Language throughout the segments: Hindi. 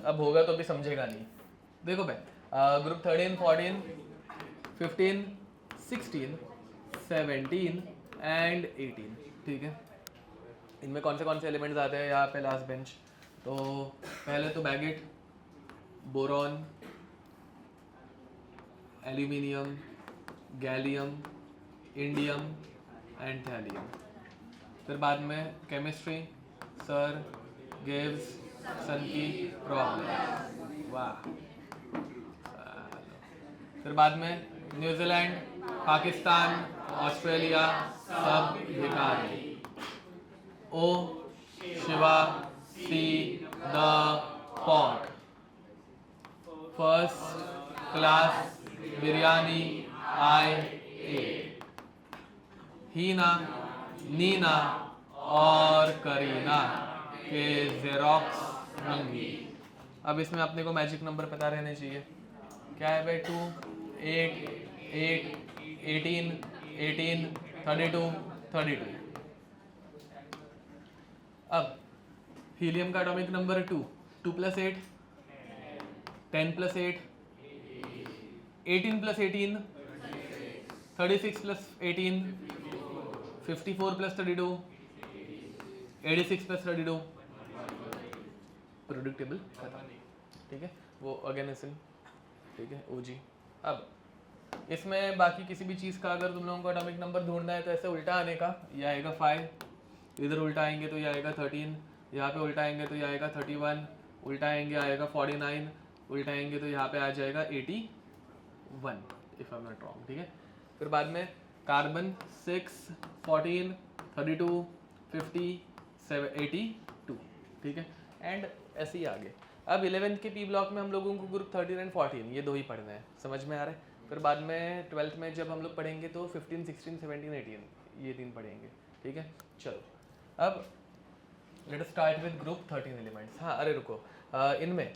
अब होगा तो भी समझेगा नहीं। देखो भाई ग्रुप 13, 14, 15, 16, 17 एंड 18, ठीक है। इनमें कौन से एलिमेंट्स आते हैं यहाँ पे लास्ट बेंच? तो पहले तो baguette, boron, aluminium, gallium, indium and thallium. फिर बाद में केमिस्ट्री, सर गिव्स सन की प्रॉब्लम, वाह। फिर बाद में न्यूजीलैंड, पाकिस्तान, ऑस्ट्रेलिया सब बेकार है। Oh Shiva see the pot, first class biryani I ate, Heena, Neena और करीना के जेरोक्स मंगी। अब इसमें अपने को मैजिक नंबर पता रहने चाहिए। क्या है भाई? 2, 8, 8, 18, 18, 32, 32। अब हीलियम का एटॉमिक नंबर 2, 2 + 8, 10 + 8, 18 + 18, 36 + 18, 54 + 32, 86 + 32, प्रोडिक्टेबल खत्म, ठीक है। वो अगेनिसन, ठीक है, ओजी। अब इसमें बाकी किसी भी चीज़ का अगर तुम लोगों को एटॉमिक नंबर ढूंढना है तो ऐसे उल्टा आने का, ये आएगा 5, इधर उल्टा आएंगे तो ये आएगा 13, यहाँ पे उल्टा आएंगे तो ये आएगा 31, उल्टा आएंगे आएगा 49, उल्टा आएंगे तो यहाँ पे आ जाएगा 81, if I am not wrong, ठीक है। फिर बाद में कार्बन 6, 14, 32, 50, 82, ठीक है। एंड ऐसे ही आगे। अब 11th के पी ब्लॉक में हम लोगों को ग्रुप 13 एंड 14 ये दो ही पढ़ना है, समझ में आ रहा है। फिर बाद में 12th में जब हम लोग पढ़ेंगे तो 15, 16, 17, 18 ये 3 पढ़ेंगे, ठीक है। चलो अब let us start with group 13 elements. हाँ अरे रुको, इनमें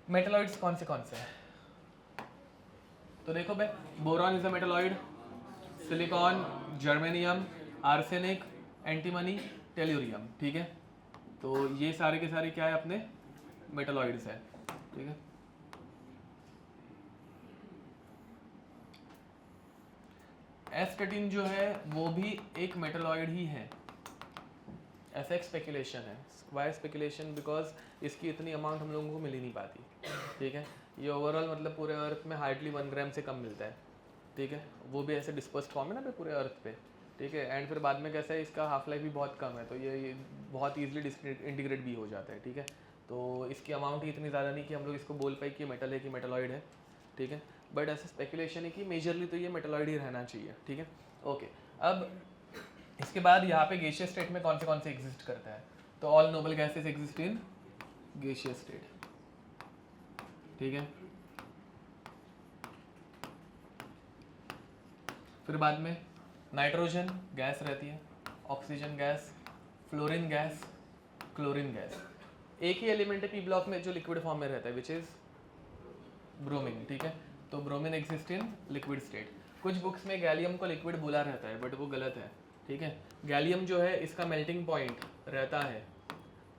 मेटलॉइड्स कौन से हैं? तो देखो भाई, boron is a metalloid, silicon, germanium, arsenic, antimony, tellurium, ठीक है। तो ये सारे के सारे क्या है? अपने मेटलॉइड्स है, ठीक है। एस्टेटिन जो है वो भी एक मेटलॉइड ही है, ऐसा एक स्पेकुलेशन है। Y speculation? बिकॉज इसकी इतनी अमाउंट हम लोगों को मिल ही नहीं पाती, ठीक है। ये ओवरऑल मतलब पूरे अर्थ में हार्डली 1 ग्राम से कम मिलता है, ठीक है। वो भी ऐसे डिस्पर्स्ड फॉर्म है ना पूरे अर्थ पे, ठीक है। एंड फिर बाद में कैसा है, इसका हाफ लाइफ भी बहुत कम है, तो ये बहुत ईजिली इंटीग्रेट भी हो जाता है, ठीक है। तो इसकी अमाउंट ही इतनी ज़्यादा नहीं कि हम लोग इसको बोल पाए कि मेटल है कि मेटलॉइड है, ठीक है। बट ऐसा स्पेकुलेशन है कि मेजरली तो ये मेटलॉइड ही रहना चाहिए, ठीक है। ओके, अब इसके बाद यहाँ पे गैसियस स्टेट में कौन से एग्जिस्ट करता है? तो all noble gases exist in gaseous state, ठीक है। फिर बाद में नाइट्रोजन गैस रहती है, oxygen gas, fluorine gas, chlorine gas. एक ही एलिमेंट है पी ब्लॉक में जो लिक्विड फॉर्म में रहता है, विच इज ब्रोमीन, ठीक है। तो bromine exist in liquid state. कुछ बुक्स में गैलियम को लिक्विड बोला रहता है बट वो गलत है, ठीक है। गैलियम जो है इसका मेल्टिंग पॉइंट रहता है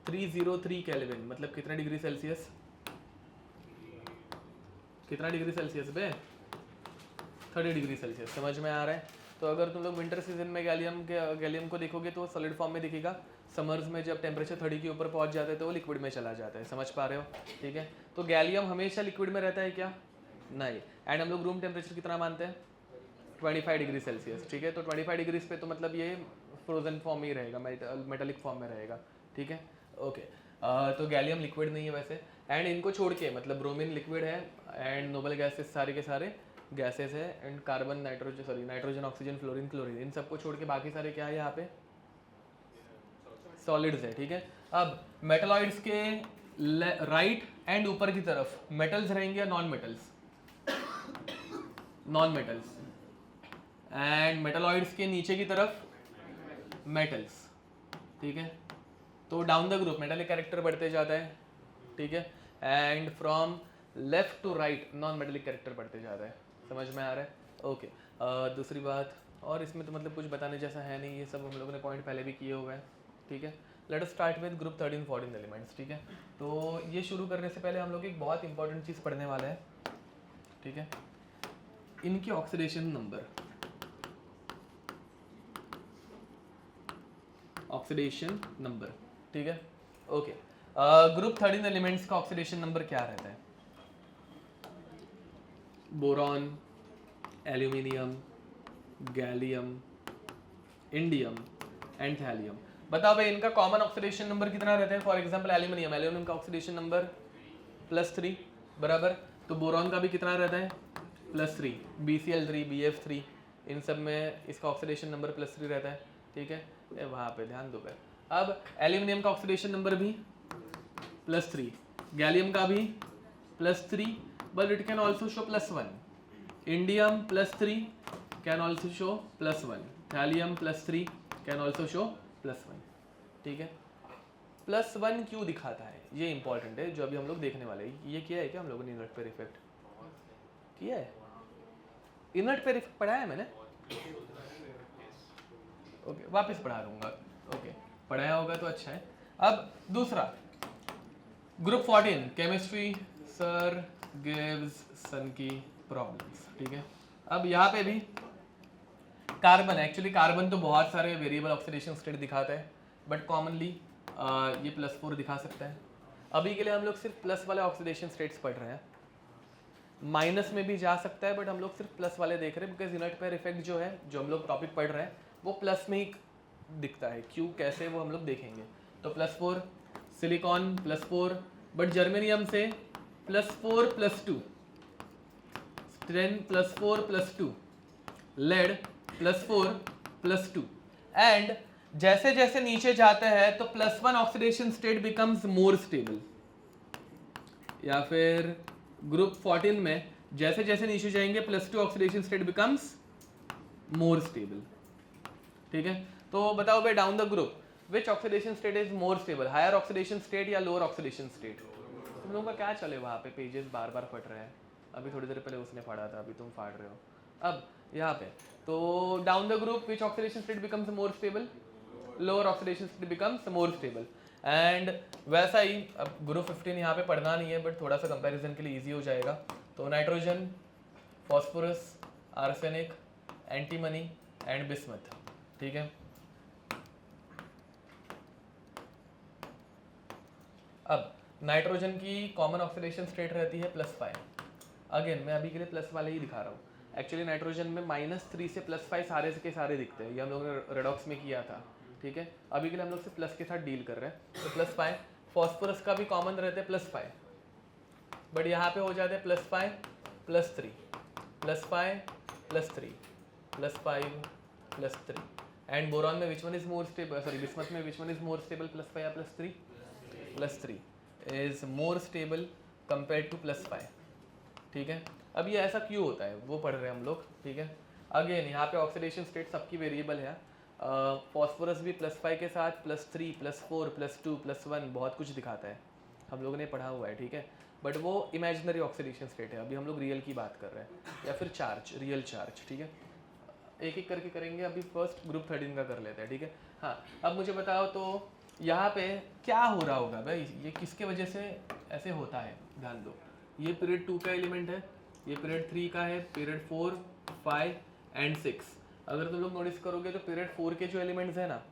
303 केल्विन, मतलब कितना डिग्री सेल्सियस? कितना डिग्री सेल्सियस बे? 30 डिग्री सेल्सियस, समझ में आ रहा है। तो अगर तुम लोग विंटर सीजन में गैलियम को देखोगे तो सॉलिड फॉर्म में दिखेगा, समर्स में जब टेम्परेचर 30 के ऊपर पहुंच जाता है तो वो लिक्विड में चला जाता है, समझ पा रहे हो, ठीक है। तो गैलियम हमेशा लिक्विड में रहता है क्या? नहीं। एंड हम लोग रूम टेम्परेचर कितना मानते हैं? 25 डिग्री सेल्सियस, ठीक है। तो 25 डिग्री पे तो मतलब ये फ्रोजन फॉर्म ही रहेगा, मेटालिक फॉर्म में रहेगा, ठीक है। ओके, तो गैलियम लिक्विड नहीं है वैसे। एंड इनको छोड़ के मतलब ब्रोमीन लिक्विड है, एंड नोबल गैसेस सारे के सारे गैसेस है, and carbon, nitrogen, oxygen, fluorine, chlorine, इन सबको छोड़ के बाकी सारे क्या है यहाँ पे? सॉलिड्स है, ठीक है। अब मेटलॉइड्स के राइट एंड ऊपर की तरफ मेटल्स रहेंगे या non metals? Non metals. And metalloids के नीचे की तरफ मेटल्स, ठीक है। तो down the group metallic character बढ़ते जाता है, ठीक है। And from left to right non metallic character बढ़ते जाता है, समझ में आ रहा है। ओके, दूसरी बात, और इसमें तो मतलब कुछ बताने जैसा है नहीं, ये सब हम लोगों ने पॉइंट पहले भी किए हुए हैं, ठीक है। Let us start with group 13 14 elements, ठीक है। तो ये शुरू करने से पहले हम लोग एक बहुत इंपॉर्टेंट चीज़ पढ़ने वाले हैं, ठीक है, इनके ऑक्सीडेशन नंबर, ऑक्सीडेशन नंबर, ठीक है, ओके। ग्रुप 13 एलिमेंट्स का ऑक्सीडेशन नंबर क्या रहता है? Boron, aluminium, gallium, indium and thallium. बताओ भाई इनका कॉमन ऑक्सीडेशन नंबर कितना रहता है? फॉर एग्जांपल एल्यूमिनियम का ऑक्सीडेशन नंबर +3 बराबर, तो बोरॉन का भी कितना रहता है? +3, BCl3, BF3, इन सब में इसका ऑक्सीडेशन नंबर +3 रहता है, ठीक है। वहाँ पे ध्यान दो भाई। अब एल्यूमिनियम का ऑक्सीडेशन नंबर भी +3, गैलियम का भी +3, but it can also show +1, indium +3 can also show +1, thallium +3 can also show +1, ठीक है। +1 क्यों दिखाता है ये इंपॉर्टेंट है, जो अभी हम लोग देखने वाले हैं। ये किया है क्या हम लोगों ने इनवर्ट पेयर इफेक्ट? किया है, इनवर्ट पेयर इफेक्ट पढ़ाया है मैंने? ओके, वापस पढ़ा दूंगा। ओके, पढ़ाया होगा तो अच्छा है। अब दूसरा ग्रुप 14 केमिस्ट्री सर गिव्स सन की प्रॉब्लम्स, ठीक है। अब यहाँ पे भी कार्बन, एक्चुअली कार्बन तो बहुत सारे वेरिएबल ऑक्सीडेशन स्टेट दिखाता है, बट कॉमनली ये +4 दिखा सकता है। अभी के लिए हम लोग सिर्फ प्लस वाले ऑक्सीडेशन स्टेट्स पढ़ रहे हैं, माइनस में भी जा सकता है, बट हम लोग सिर्फ प्लस वाले देख रहे हैं, बिकॉज इनर्ट पेयर इफेक्ट जो है, जो हम लोग टॉपिक पढ़ रहे हैं, वो प्लस में ही दिखता है। क्यों, कैसे, वो हम लोग देखेंगे। तो +4 सिलिकॉन +4, बट जर्मेनियम से +4 +2, स्टेन +4 +2, लेड +4 +2, एंड जैसे जैसे नीचे जाते हैं तो +1 oxidation state becomes more stable, या फिर ग्रुप 14 में जैसे जैसे नीचे जाएंगे +2 oxidation state becomes more stable, ठीक है। तो बताओ भाई down the group which oxidation state is more stable, higher oxidation state या लोअर ऑक्सीडेशन स्टेट? तुम लोगों का क्या चले, वहाँ पे पेजेस बार बार फट रहे हैं। अभी थोड़ी देर पहले उसने फाड़ा था, अभी तुम फाड़ रहे हो। अब यहाँ पे तो down the group which oxidation state becomes more stable, lower oxidation state becomes more stable. And वैसा ही अब ग्रुप 15 यहाँ पे पढ़ना नहीं है, बट थोड़ा सा कंपैरिजन के लिए इजी हो जाएगा। तो nitrogen, phosphorus, arsenic, antimony and bismuth, ठीक है। अब नाइट्रोजन की कॉमन ऑक्सीडेशन स्टेट रहती है +5। अगेन मैं अभी के लिए प्लस वाले ही दिखा रहा हूँ। एक्चुअली नाइट्रोजन में -3 से +5 सारे के सारे दिखते हैं, ये हम लोगों ने रेडॉक्स में किया था, ठीक है। अभी के लिए हम लोग सिर्फ प्लस के साथ डील कर रहे हैं, तो +5। फॉस्फोरस का भी कॉमन रहते हैं +5, बट यहाँ पे हो जाते हैं +5 +3, +5 +3, +5 +3। एंड बोरॉन में which one is more stable, sorry bismuth में which one is more stable, +5 या +3? +3 is more stable compare to +5, ठीक है। अब ये ऐसा क्यों होता है वो पढ़ रहे हैं हम लोग, ठीक है। अगेन यहाँ पे ऑक्सीडेशन स्टेट सबकी वेरिएबल है। फॉस्फोरस भी +5 के साथ +3 +4 +2 +1 बहुत कुछ दिखाता है, हम लोगों ने पढ़ा हुआ है, ठीक है। बट वो इमेजिनरी ऑक्सीडेशन स्टेट है, अभी हम लोग रियल की बात कर रहे हैं, या फिर चार्ज, रियल चार्ज, ठीक है। एक एक करके करेंगे, अभी फर्स्ट ग्रुप 13 का कर लेते हैं, ठीक है। हाँ, अब मुझे बताओ तो यहाँ पे क्या हो रहा होगा भाई, ये किसके वजह से ऐसे होता है, ध्यान दो। ये पीरियड 2 का एलिमेंट है, ये पीरियड 3 का है, पीरियड 4 5 एंड 6। अगर तुम लोग नोटिस करोगे तो पीरियड 4 के जो एलिमेंट्स हैं ना,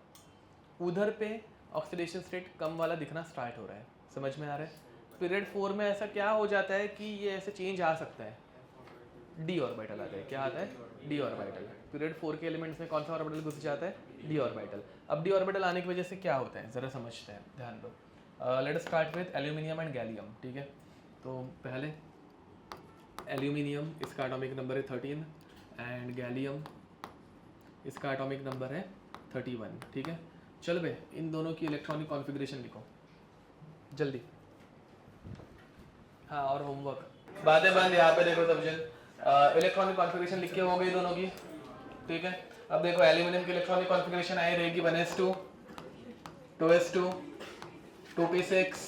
उधर पे ऑक्सीडेशन स्टेट कम वाला दिखना स्टार्ट हो रहा है, समझ में आ रहा है। पीरियड 4 में ऐसा क्या हो जाता है कि ये ऐसे चेंज आ सकता है, डी ऑर्बिटल आता है। क्या आता है? D orbital. पीरियड 4 के एलिमेंट्स में कौन सा ऑर्बिटल घुस जाता है? D orbital. अब डी ऑर्बिटल आने की वजह से क्या होता है ज़रा समझते हैं, ध्यान दो। Let us start with aluminium and gallium, ठीक है। तो पहले एल्यूमिनियम, इसका एटॉमिक नंबर है 13, एंड गैलियम इसका एटॉमिक नंबर है 31, ठीक है। चल बे, इन दोनों की इलेक्ट्रॉनिक कॉन्फ़िगरेशन लिखो जल्दी। हाँ, और होमवर्क बातें बंद, यहाँ पे देखो सब जन इलेक्ट्रॉनिक कॉन्फ़िगरेशन लिख के हो गई दोनों की, ठीक है। अब देखो एल्यूमिनियम की इलेक्ट्रॉनिक कॉन्फ़िगरेशन आई रहेगी 1s2 2s2 2p6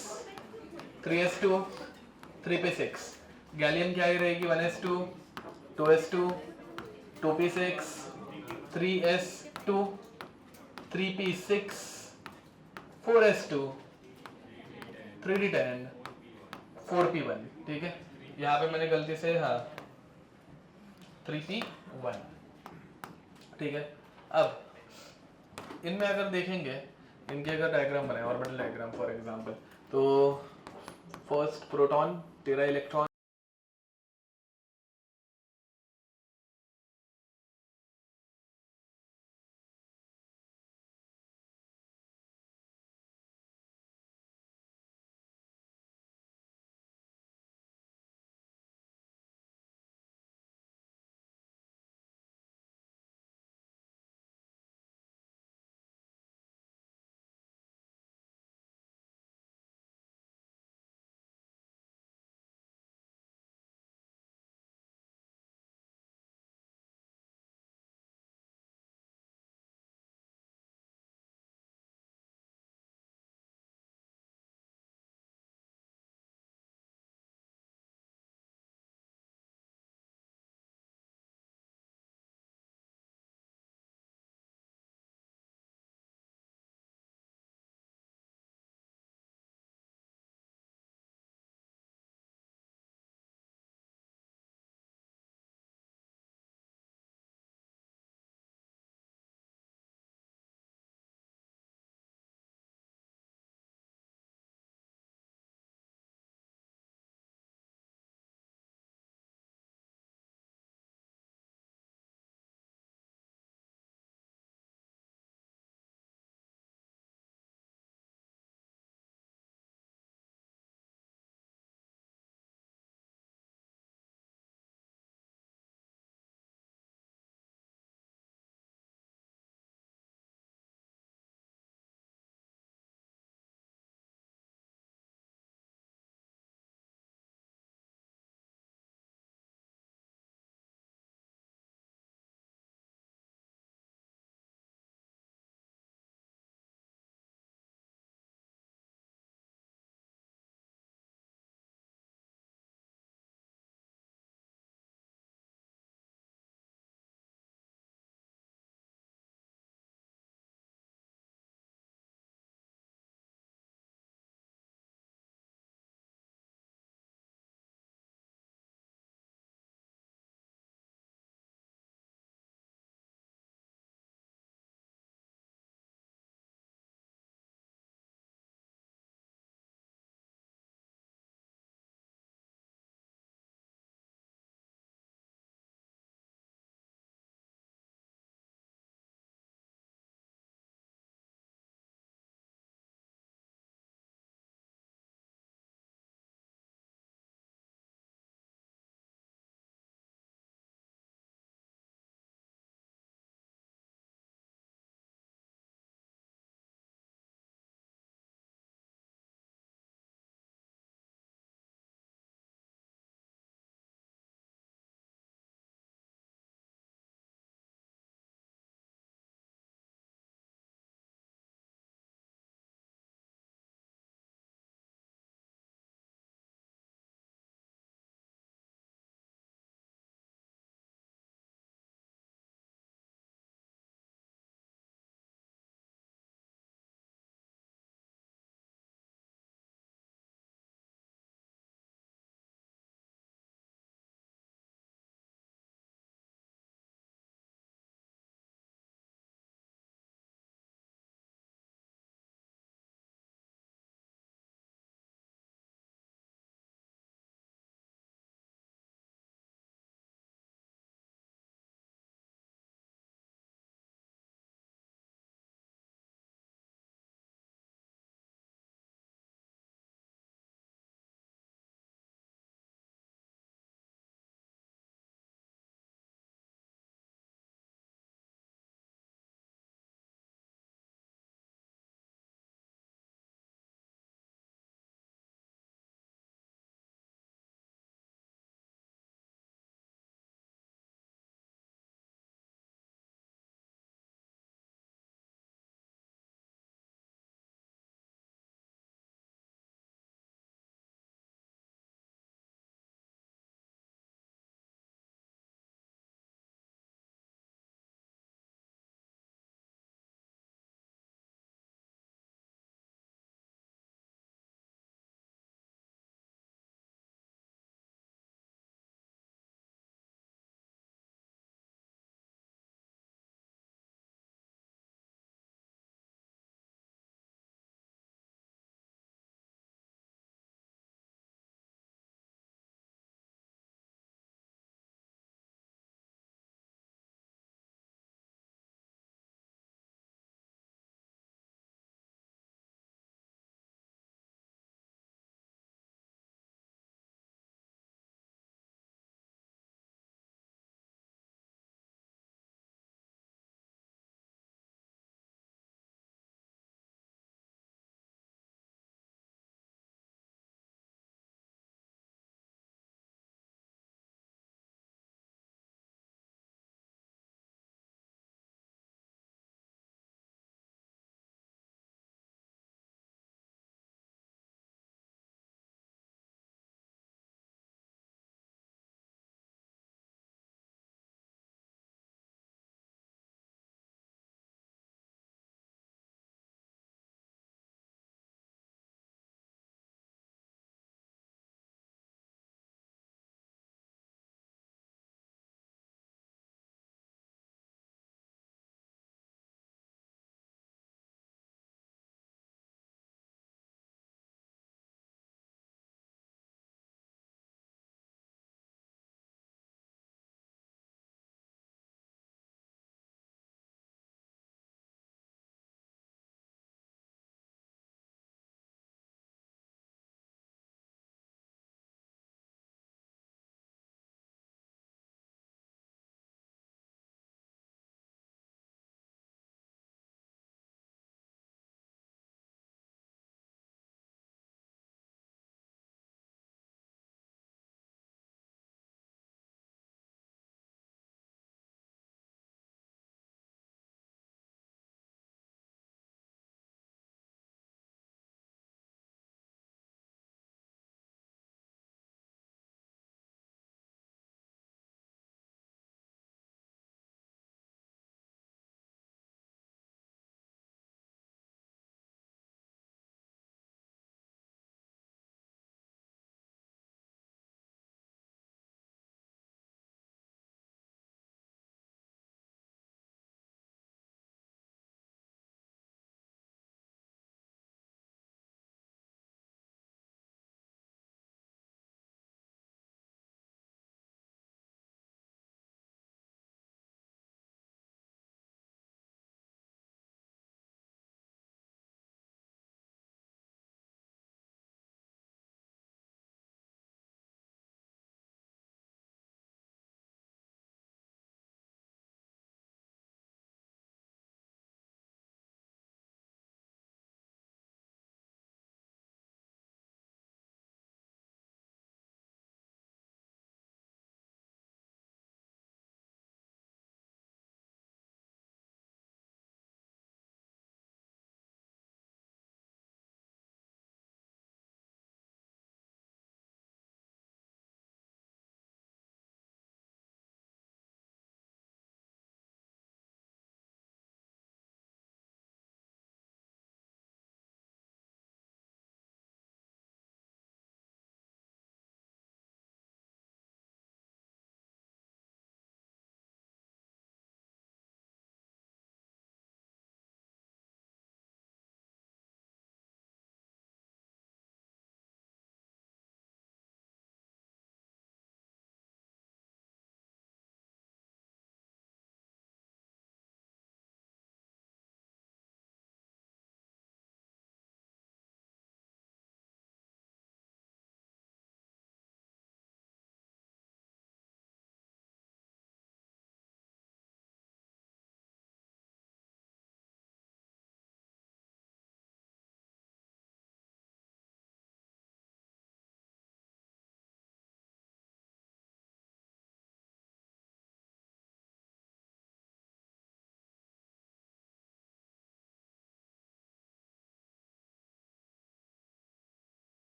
3s2 3p6। Gallium की आई रहेगी 1s2 2s2 2p6 3s2 3p6 4s2 3d10 4p1, ठीक है। यहाँ पे मैंने गलती से हाँ 3p1, ठीक है। अब इनमें अगर देखेंगे, इनके अगर डायग्राम बनाए, ऑर्बिटल डायग्राम फॉर एग्जांपल, तो फर्स्ट प्रोटॉन, तेरा इलेक्ट्रॉन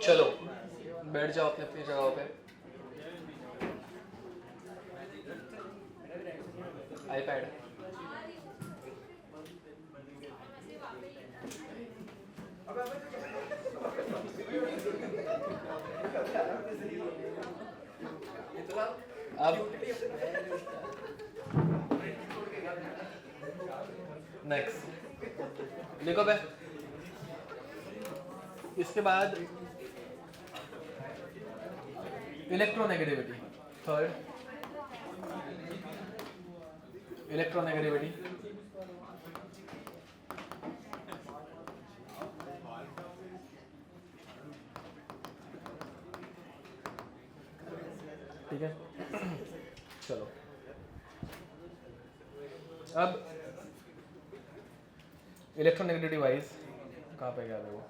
चलो बैठ जाओ अपनी अपनी जगहों पे। आईपैड अब नेक्स्ट लिखो बे। इसके बाद इलेक्ट्रोनेगेटिविटी, थर्ड इलेक्ट्रोनेगेटिविटी। ठीक है चलो अब इलेक्ट्रोनेगेटिविटी वाइज कहाँ पे गया था वो?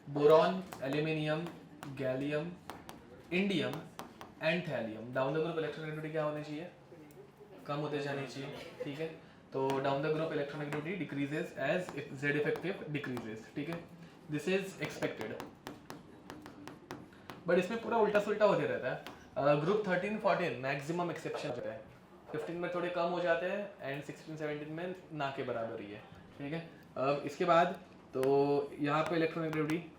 Boron, aluminium, gallium, indium and thallium, down the group electronegativity क्या होनी चाहिए? कम होते जानी चाहिए। ठीक है तो down the group electronegativity decreases as Z effective decreases. ठीक है दिस इज एक्सपेक्टेड, बट इसमें पूरा उल्टा सुल्टा होते रहता है। ग्रुप 13 14 मैक्सिमम एक्सेप्शन होता है, 15 में थोड़े कम हो जाते हैं एंड 16 17 में ना के बराबर ही है। ठीक है अब इसके बाद तो यहाँ पे electronegativity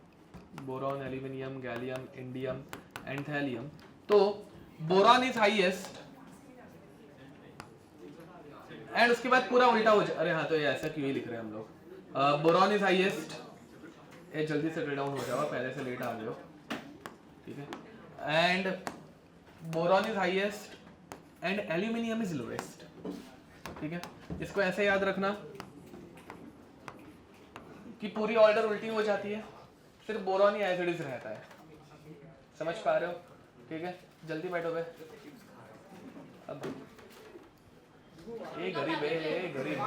boron, aluminium, gallium, indium and thallium. तो बोरॉन इज हाईएस्ट एंड उसके बाद पूरा उल्टा हो जाए। अरे हाँ तो ये ऐसा क्यों ही लिख रहे हैं हम लोग। बोरॉन इज हाईएस्ट, ये जल्दी से डाउन हो जाओ, पहले से लेट आ गए हो। ठीक है and boron is highest and aluminium is lowest. ठीक है इसको ऐसे याद रखना कि पूरी ऑर्डर उल्टी हो जाती है, सिर्फ बोरॉन ही एज इट इज रहता है। समझ पा रहे हो? ठीक है जल्दी बैठो बे। अब ये गरीब है, ये गरीब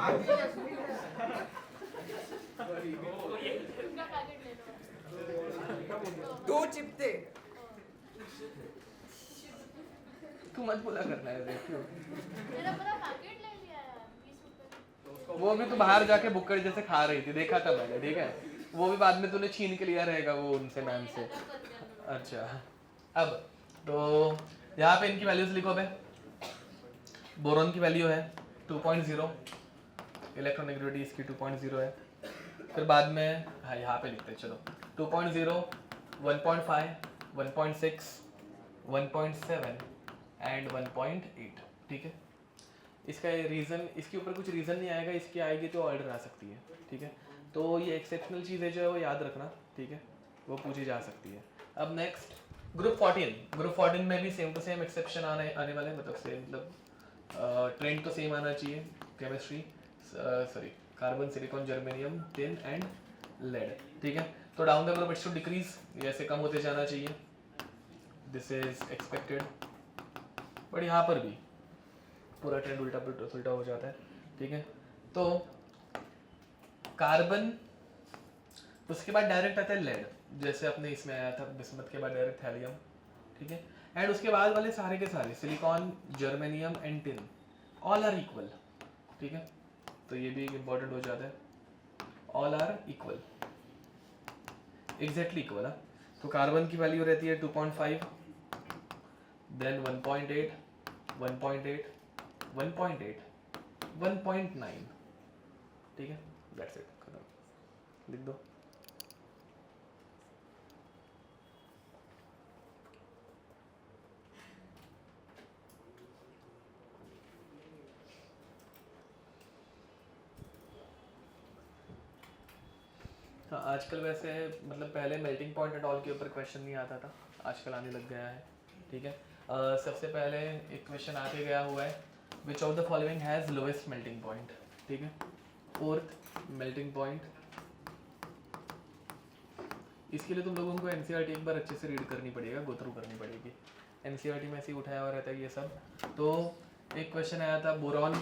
दो चिपते तू मत बोला करना है क्यों? मेरा पूरा पैकेट ले लिया यार 20 रुपए। वो भी तू बाहर जाके बुक्कड़ जैसे खा रही थी, देखा था मैंने। ठीक है वो भी बाद में तूने छीन के लिया रहेगा वो उनसे, मैम से। अच्छा अब तो यहाँ पे इनकी वैल्यूज लिखो बे। बोरॉन की वैल्यू है 2.0, इलेक्ट्रोनेगेटिविटी इसकी 2.0 है। फिर बाद में हाँ यहाँ पे लिखते हैं चलो 2.0, 1.5, 1.6, 1.7 एंड 1.8। ठीक है इसका रीज़न, इसके ऊपर कुछ रीज़न नहीं आएगा, इसकी आएगी तो ऑर्डर आ सकती है। ठीक है तो ये एक्सेप्शनल चीज़ है जो है वो याद रखना। ठीक है वो पूछी जा सकती है। अब नेक्स्ट ग्रुप 14, ग्रुप 14 में भी सेम टू सेम एक्सेप्शन आने वाले, मतलब सेम, मतलब ट्रेंड तो सेम आना चाहिए। Chemistry sorry carbon, silicon, germanium, tin and lead. ठीक है तो down the group it's to decrease, ये ऐसे कम होते जाना चाहिए, दिस इज एक्सपेक्टेड। बट यहाँ पर भी पूरा ट्रेंड उल्टा पुल्टा हो जाता है। ठीक है तो कार्बन, उसके बाद डायरेक्ट आता है लेड, जैसे अपने इसमें आया था बिस्मथ के बाद डायरेक्ट थैलियम। ठीक है एंड उसके बाद वाले सारे के सारे silicon, germanium and tin all are equal. ठीक है तो ये भी इंपॉर्टेंट हो जाता है, all are equal, exactly equal. तो कार्बन की वैल्यू रहती है 2.5, देन 1.8, 1.8, 1.8, 1.9। ठीक है दैट्स इट, खत्म, लिख दो। हाँ आजकल वैसे मतलब पहले मेल्टिंग पॉइंट एंड ऑल के ऊपर क्वेश्चन नहीं आता था, आजकल आने लग गया है। ठीक है सबसे पहले एक क्वेश्चन आके गया हुआ है, which of the following has lowest melting point. ठीक है फोर्थ मेल्टिंग पॉइंट, इसके लिए तुम लोगों को एनसीईआरटी एक बार अच्छे से रीड करनी पड़ेगा, गो थ्रू करनी पड़ेगी। एनसीईआरटी में ऐसे ही उठाया हुआ रहता है ये सब। तो एक क्वेश्चन आया था boron,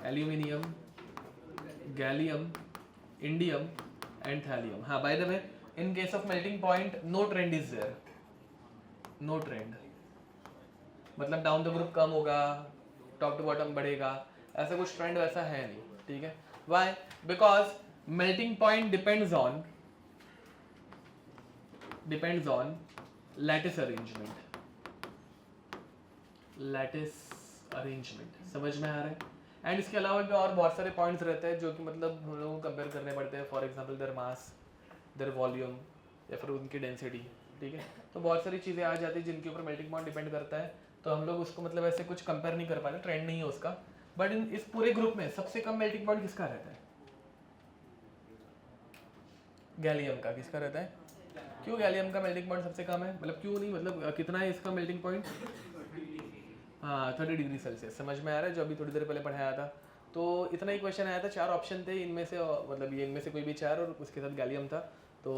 aluminium, gallium, indium and thallium. हाँ by the way in case of melting point no trend is there, no trend, मतलब डाउन द ग्रुप कम होगा, टॉप टू बॉटम बढ़ेगा, ऐसा कुछ ट्रेंड वैसा है नहीं। ठीक है why, because melting point depends on lattice arrangement. समझ में आ रहा है? एंड इसके अलावा भी और बहुत सारे पॉइंट्स रहते हैं जो कि मतलब हम लोगों को कंपेयर करने पड़ते हैं। For example their mass, there volume, या फिर उनकी डेंसिटी। ठीक है, तो बहुत सारी चीज़ें आ जाती हैं जिनके ऊपर मेल्टिंग पॉइंट डिपेंड करता है। तो हम लोग उसको मतलब ऐसे कुछ कंपेयर नहीं कर पाते, ट्रेंड नहीं है उसका। बट इन इस पूरे ग्रुप में सबसे कम मेल्टिंग पॉइंट किसका रहता है? गैलियम का। किसका रहता है? क्यों गैलियम का मेल्टिंग पॉइंट सबसे कम है? मतलब क्यों नहीं, मतलब कितना है इसका मेल्टिंग पॉइंट? हाँ, 30 डिग्री सेल्सियस। समझ में आ रहा है? जो अभी थोड़ी देर पहले पढ़ाया था। तो इतना ही क्वेश्चन आया था, 4 ऑप्शन थे इनमें से, मतलब ये इनमें से कोई भी 4 और उसके साथ गैलियम था। तो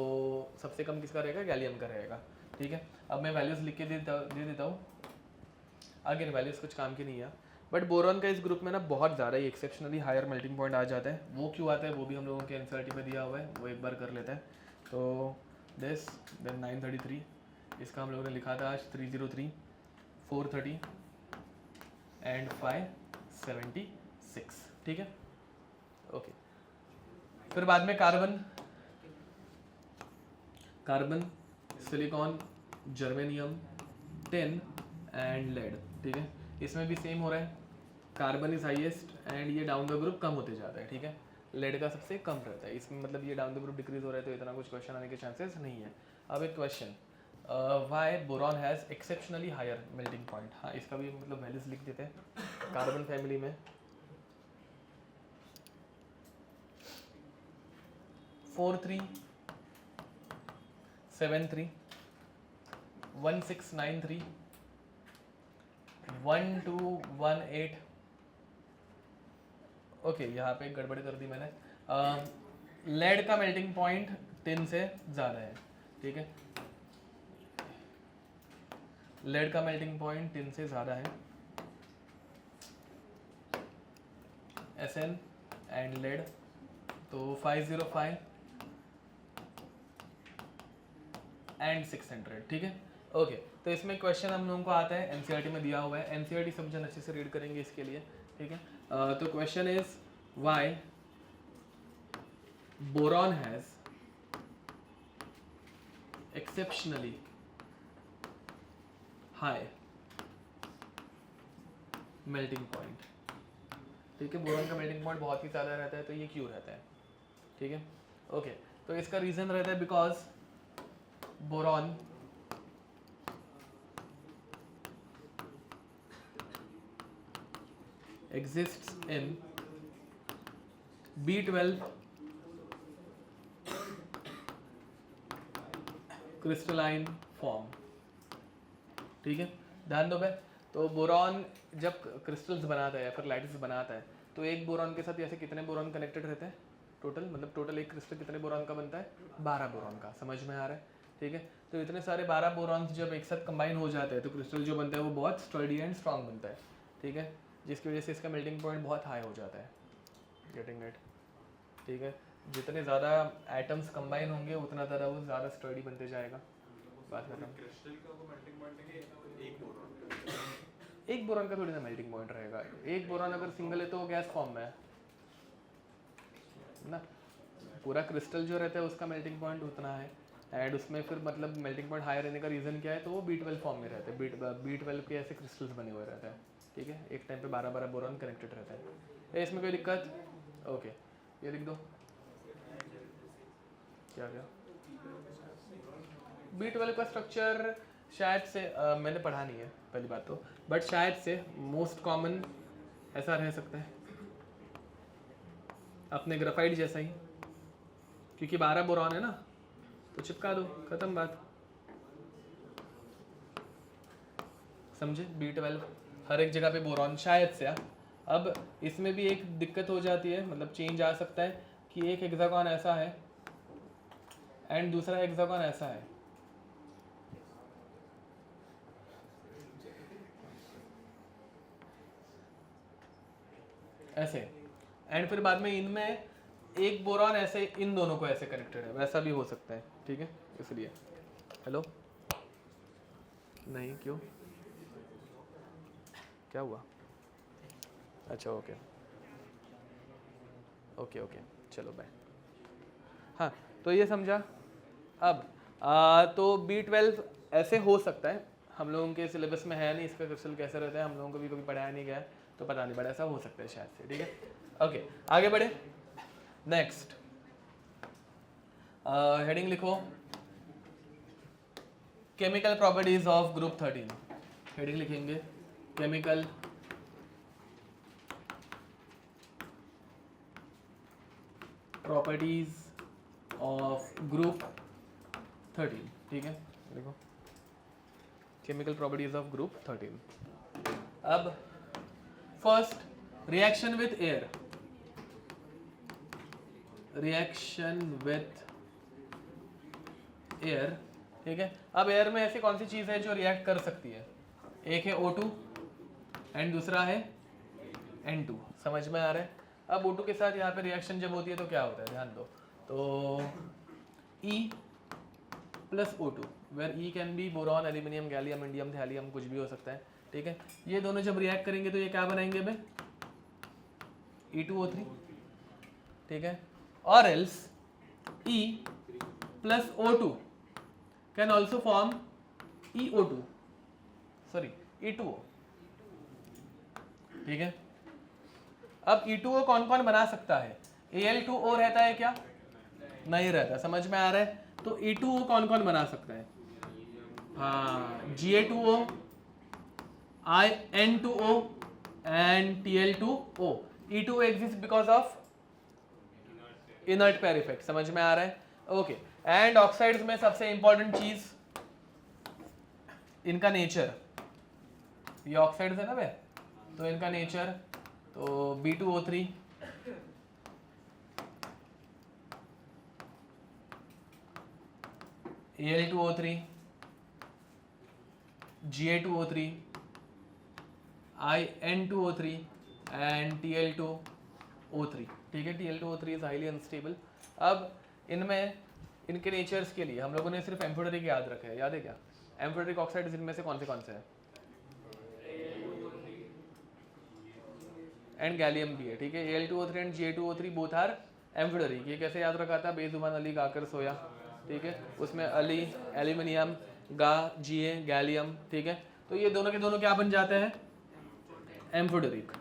सबसे कम किसका रहेगा? गैलियम का रहेगा। ठीक है, अब मैं वैल्यूज़ लिख के दे देता हूँ। अगेन वैल्यूज़ कुछ काम की नहीं है, बट बोरॉन का इस ग्रुप में ना बहुत ज़्यादा ही एक्सेप्शनली हायर मेल्टिंग पॉइंट आ जाता है। वो क्यों आता है वो भी हम लोगों के एनसीईआरटी में दिया हुआ है, वो एक बार कर लेते हैं। तो दिस देन 933, इसका हम लोगों ने लिखा था आज 303, 430 एंड 576। ठीक है, ओके। फिर बाद में carbon, silicon, germanium, tin and lead. ठीक है, इसमें भी सेम हो रहा है। कार्बन इज हाईएस्ट एंड ये डाउन द ग्रुप कम होते जाता है। ठीक है, लेड का सबसे कम रहता है इसमें, मतलब ये डाउन द ग्रुप डिक्रीज हो रहा है, तो इतना कुछ क्वेश्चन आने के चांसेस नहीं है। अब एक question, why boron has exceptionally higher melting point. हाँ, इसका भी मतलब वैल्यूज लिख देते हैं। कार्बन फैमिली में 4373, 1693, 1218। ओके, यहाँ पे गड़बड़ कर दी मैंने। लेड का मेल्टिंग पॉइंट टिन से ज़्यादा है। ठीक है, लेड का मेल्टिंग पॉइंट टिन से ज़्यादा है। एसएन एंड लेड, तो 505 एंड 600। ठीक है, ओके। तो इसमें क्वेश्चन हम लोगों को आता है, एनसीईआरटी में दिया हुआ है। एनसीईआरटी सब जन अच्छे से रीड करेंगे इसके लिए। ठीक है, तो question is why boron has exceptionally high melting point. ठीक है, बोरॉन का मेल्टिंग पॉइंट बहुत ही ज़्यादा रहता है, तो ये क्यों रहता है? ठीक है, ओके। तो इसका रीज़न रहता है because boron exists in B12 crystalline form. ठीक है, ध्यान दो भाई। तो बोरॉन जब क्रिस्टल्स बनाता है या फिर लैटिस बनाता है, तो एक बोरॉन के साथ ऐसे कितने बोरॉन कनेक्टेड रहते हैं टोटल? मतलब टोटल एक क्रिस्टल कितने बोरॉन का बनता है? 12 बोरॉन का। समझ में आ रहा है? ठीक है, तो इतने सारे 12 बोरॉन्स जब एक साथ कंबाइन हो जाते हैं तो क्रिस्टल जो बनता है वो बहुत स्टर्डी एंड स्ट्रांग बनता है। ठीक है, जिसकी वजह से इसका मेल्टिंग पॉइंट बहुत हाई हो जाता है। Getting it? ठीक है, जितने ज़्यादा एटम्स कंबाइन होंगे उतना ज़्यादा वो ज़्यादा स्टर्डी बनते जाएगा। बात खत्म। क्रिस्टल का वो मेल्टिंग पॉइंट है कि एक बोरॉन एक बोरॉन का थोड़ी ना मेल्टिंग पॉइंट रहेगा। एक बोरॉन अगर सिंगल है तो वो गैस फॉर्म में है ना। पूरा क्रिस्टल जो रहता है उसका मेल्टिंग पॉइंट उतना है, एंड उसमें फिर मतलब मेल्टिंग पॉइंट हाई रहने का रीज़न क्या है? तो वो B12 फॉर्म में रहते हैं। B12 के ऐसे क्रिस्टल्स बने हुए रहते हैं। ठीक है, एक टाइम पे 12 बोरॉन कनेक्टेड रहता है। इसमें कोई दिक्कत? ओके, ये लिख दो। क्या B12 का स्ट्रक्चर शायद से मैंने पढ़ा नहीं है पहली बात तो, बट शायद से मोस्ट कॉमन ऐसा रह सकता है अपने ग्राफाइट जैसा ही, क्योंकि 12 बोरॉन है ना, तो चिपका दो, खत्म बात। समझे? B12 हर एक जगह पे बोरॉन शायद से। अब इसमें भी एक दिक्कत हो जाती है, मतलब चेंज आ सकता है कि एक हेक्सागोन ऐसा है एंड दूसरा हेक्सागोन ऐसा है। ऐसे, एंड फिर बाद में इनमें एक बोरॉन ऐसे इन दोनों को ऐसे कनेक्टेड है, वैसा भी हो सकता है। ठीक है, इसलिए हेलो नहीं, क्यों, क्या हुआ? अच्छा, ओके ओके ओके, चलो बाय। हाँ तो ये समझा। अब तो B12 ऐसे हो सकता है, हम लोगों के सिलेबस में है नहीं इसका क्रिस्टल कैसे रहता है, हम लोगों को भी कभी पढ़ाया नहीं गया है तो पता नहीं, बड़ा ऐसा हो सकता है शायद से। ठीक है ओके आगे बढ़े। नेक्स्ट हेडिंग लिखो chemical properties of group 13। Heading लिखेंगे केमिकल प्रॉपर्टीज ऑफ ग्रुप 13। ठीक है देखो केमिकल प्रॉपर्टीज ऑफ ग्रुप 13। अब first reaction with air, reaction with air. ठीक है अब एयर में ऐसी कौन सी चीज है जो रिएक्ट कर सकती है, एक है O2 एंड दूसरा है N2। समझ में आ रहा है। अब O2 के साथ यहाँ पे रिएक्शन जब होती है तो क्या होता है, ध्यान दो। तो E plus O2 where E can be boron, aluminium, gallium, indium, thallium, कुछ भी हो सकता है। ठीक है ये दोनों जब रिएक्ट करेंगे तो ये क्या बनाएंगे बे, E2O3। ठीक है और else E plus O2 can also form EO2 sorry E2O। ठीक है अब E2O कौन कौन बना सकता है, Al2O रहता है क्या, नहीं रहता। समझ में आ रहा है। तो E2O कौन कौन बना सकता है, हाँ Ga2O, N2O and Tl2O। E2O exist because of inert pair effect. समझ में आ रहा है ओके। एंड ऑक्साइड्स में सबसे इंपॉर्टेंट चीज इनका नेचर, ये ऑक्साइड्स है ना बे, तो इनका नेचर तो B2O3 Al2O3 Ga2O3 N2O3 and Tl2O3। ठीक है Tl2O3 इज हाईली अनस्टेबल। अब इनमें इनके नेचर्स के लिए हम लोगों ने सिर्फ एम्फोटेरिक याद रखा है, याद है क्या, एम्फोटेरिक ऑक्साइड्स इनमें से कौन से हैं, एंड गैलियम भी है। ठीक है Al2O3 and Ga2O3 both are amphoteric. ये कैसे याद रखा था, बेजुबान अली गाकर सोया। ठीक है उसमें अली, एल्यूमिनियम, गा, Ga, गैलियम। ठीक है तो ये दोनों के दोनों क्या बन जाते हैं, एम्फोटेरिक।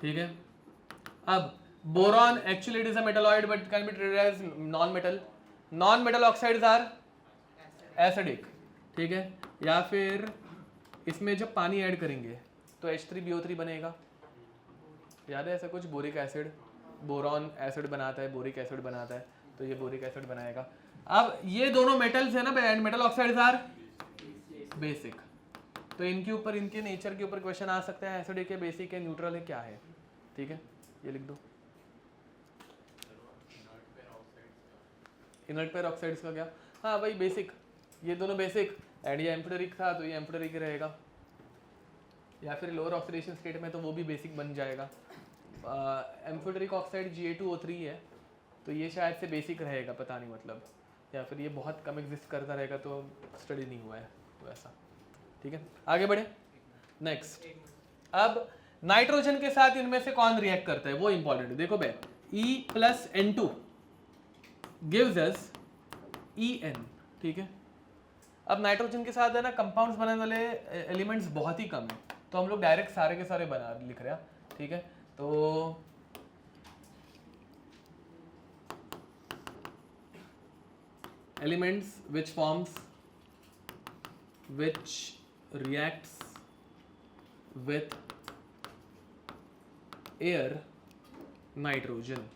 ठीक है अब boron actually it is a metalloid but can be treated as non metal. Non metal oxides are acidic. ठीक है या फिर इसमें जब पानी ऐड करेंगे तो H3BO3 बनेगा, याद है ऐसा कुछ, बोरिक एसिड, बोरॉन एसिड बनाता है, बोरिक एसिड बनाता है, तो ये बोरिक एसिड बनाएगा। अब ये दोनों मेटल्स है ना, and metal oxides are basic, तो इनके ऊपर, इनके नेचर के ऊपर क्वेश्चन आ सकता है, एसिडिक है, बेसिक है, न्यूट्रल है, क्या है। ठीक है ये लिख दो। इनर्ट पेयर ऑक्साइड्स का क्या, हाँ भाई बेसिक, ये दोनों बेसिक एंड ये एम्फोटेरिक था तो ये एम्फोटेरिक रहेगा, या फिर लोअर ऑक्सीडेशन स्टेट में तो वो भी बेसिक बन जाएगा। एम्फोटेरिक ऑक्साइड Ga2O3 है तो ये शायद से बेसिक रहेगा, पता नहीं मतलब, या फिर ये बहुत कम एग्जिस्ट करता रहेगा तो स्टडी नहीं हुआ है तो ऐसा। ठीक है आगे बढ़े। नेक्स्ट अब नाइट्रोजन के साथ इनमें से कौन रिएक्ट करता है वो इंपॉर्टेंट है। देखो बे E plus N2 gives us En। ठीक है अब नाइट्रोजन के साथ है ना कंपाउंड्स बनाने वाले एलिमेंट्स बहुत ही कम है, तो हम लोग डायरेक्ट सारे के सारे बना लिख रहे हैं। ठीक है तो elements which forms which reacts with air nitrogen.